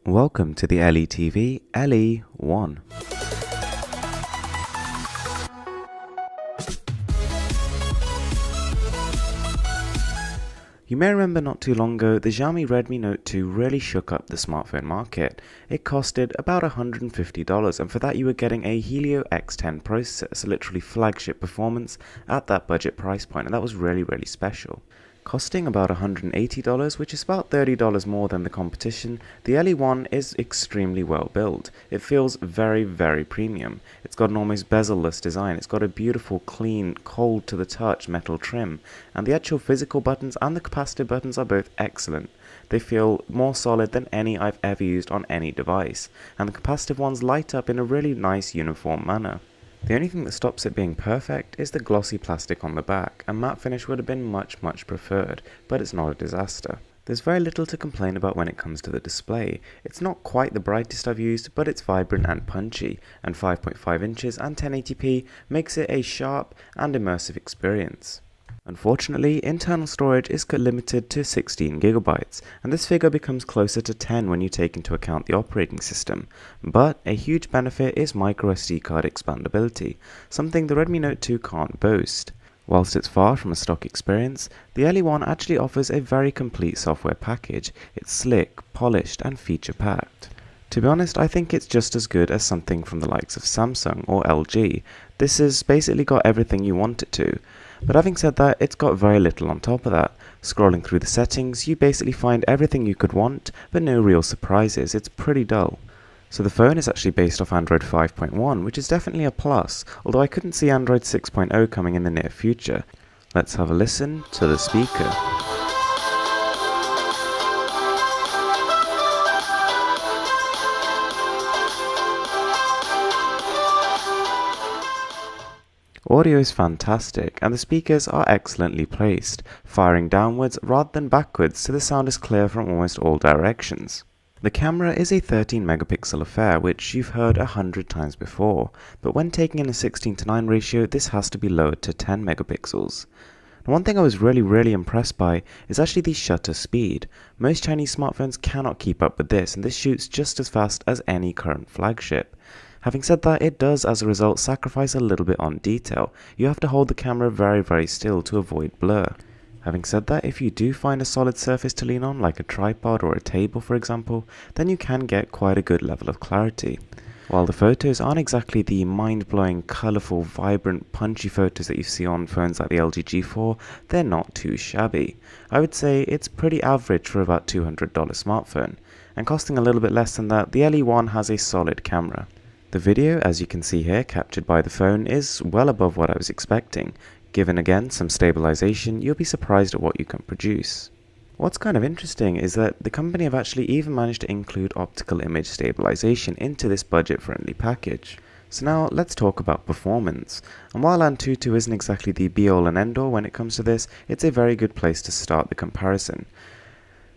Welcome to the Letv LE1. You may remember not too long ago, the Xiaomi Redmi Note 2 really shook up the smartphone market. It costed about $150, and for that you were getting a Helio X10 processor, so literally flagship performance at that budget price point, and that was really special. Costing about $180, which is about $30 more than the competition, the LE1 is extremely well built. It feels very premium. It's got an almost bezel-less design, it's got a beautiful, clean, cold to the touch metal trim, and the actual physical buttons and the capacitive buttons are both excellent. They feel more solid than any I've ever used on any device, and the capacitive ones light up in a really nice uniform manner. The only thing that stops it being perfect is the glossy plastic on the back. A matte finish would have been much preferred, but it's not a disaster. There's very little to complain about when it comes to the display. It's not quite the brightest I've used, but it's vibrant and punchy, and 5.5 inches and 1080p makes it a sharp and immersive experience. Unfortunately, internal storage is limited to 16GB, and this figure becomes closer to 10 when you take into account the operating system. But a huge benefit is microSD card expandability, something the Redmi Note 2 can't boast. Whilst it's far from a stock experience, the LE1 actually offers a very complete software package. It's slick, polished, and feature-packed. To be honest, I think it's just as good as something from the likes of Samsung or LG. This has basically got everything you want it to. But having said that, it's got very little on top of that. Scrolling through the settings, you basically find everything you could want, but no real surprises. It's pretty dull. So the phone is actually based off Android 5.1, which is definitely a plus, although I couldn't see Android 6.0 coming in the near future. Let's have a listen to the speaker. Audio is fantastic, and the speakers are excellently placed, firing downwards rather than backwards, so the sound is clear from almost all directions. The camera is a 13 megapixel affair, which you've heard 100 times before, but when taking in a 16:9 ratio, this has to be lowered to 10 megapixels. Now, one thing I was really impressed by is actually the shutter speed. Most Chinese smartphones cannot keep up with this, and this shoots just as fast as any current flagship. Having said that, it does as a result sacrifice a little bit on detail. You have to hold the camera very still to avoid blur. Having said that, if you do find a solid surface to lean on, like a tripod or a table for example, then you can get quite a good level of clarity. While the photos aren't exactly the mind-blowing, colourful, vibrant, punchy photos that you see on phones like the LG G4, they're not too shabby. I would say it's pretty average for about $200 smartphone, and costing a little bit less than that, the LE1 has a solid camera. The video, as you can see here, captured by the phone is well above what I was expecting. Given again some stabilization, you'll be surprised at what you can produce. What's kind of interesting is that the company have actually even managed to include optical image stabilization into this budget-friendly package. So now let's talk about performance. And while Antutu isn't exactly the be-all and end-all when it comes to this, it's a very good place to start the comparison.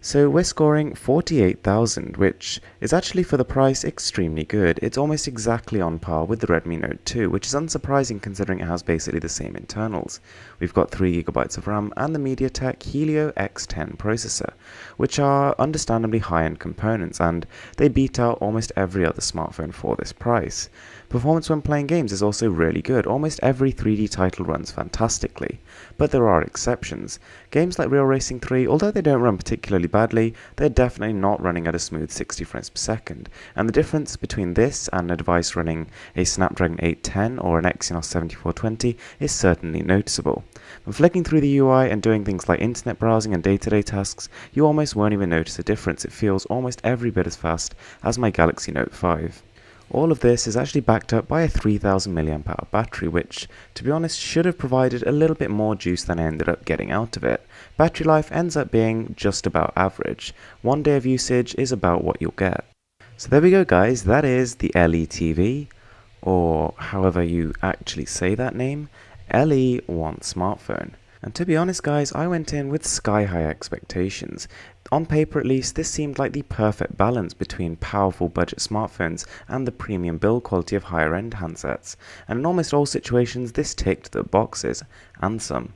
So we're scoring 48,000, which is actually for the price extremely good. It's almost exactly on par with the Redmi Note 2, which is unsurprising considering it has basically the same internals. We've got 3GB of RAM and the MediaTek Helio X10 processor, which are understandably high-end components, and they beat out almost every other smartphone for this price. Performance when playing games is also really good. Almost every 3D title runs fantastically, but there are exceptions. Games like Real Racing 3, although they don't run particularly badly, they're definitely not running at a smooth 60 frames per second, and the difference between this and a device running a Snapdragon 810 or an Exynos 7420 is certainly noticeable. When flicking through the UI and doing things like internet browsing and day-to-day tasks, you almost won't even notice a difference. It feels almost every bit as fast as my Galaxy Note 5. All of this is actually backed up by a 3000 mAh battery, which, to be honest, should have provided a little bit more juice than I ended up getting out of it. Battery life ends up being just about average. 1 day of usage is about what you'll get. So there we go guys, that is the Letv, or however you actually say that name, LE1 smartphone. And to be honest guys, I went in with sky-high expectations. On paper at least, this seemed like the perfect balance between powerful budget smartphones and the premium build quality of higher end handsets, and in almost all situations this ticked the boxes, and some.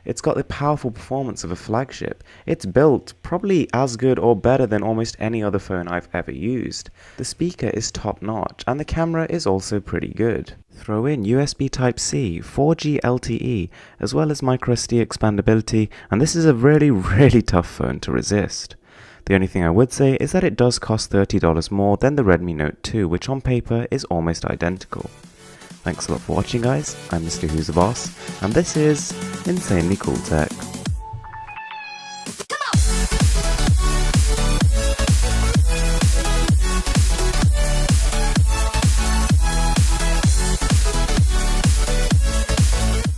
It's got the powerful performance of a flagship. It's built probably as good or better than almost any other phone I've ever used. The speaker is top notch and the camera is also pretty good. Throw in USB Type-C, 4G LTE, as well as microSD expandability, and this is a really tough phone to resist. The only thing I would say is that it does cost $30 more than the Redmi Note 2, which on paper is almost identical. Thanks a lot for watching, guys. I'm Mr. Who's the Boss, and this is Insanely Cool Tech.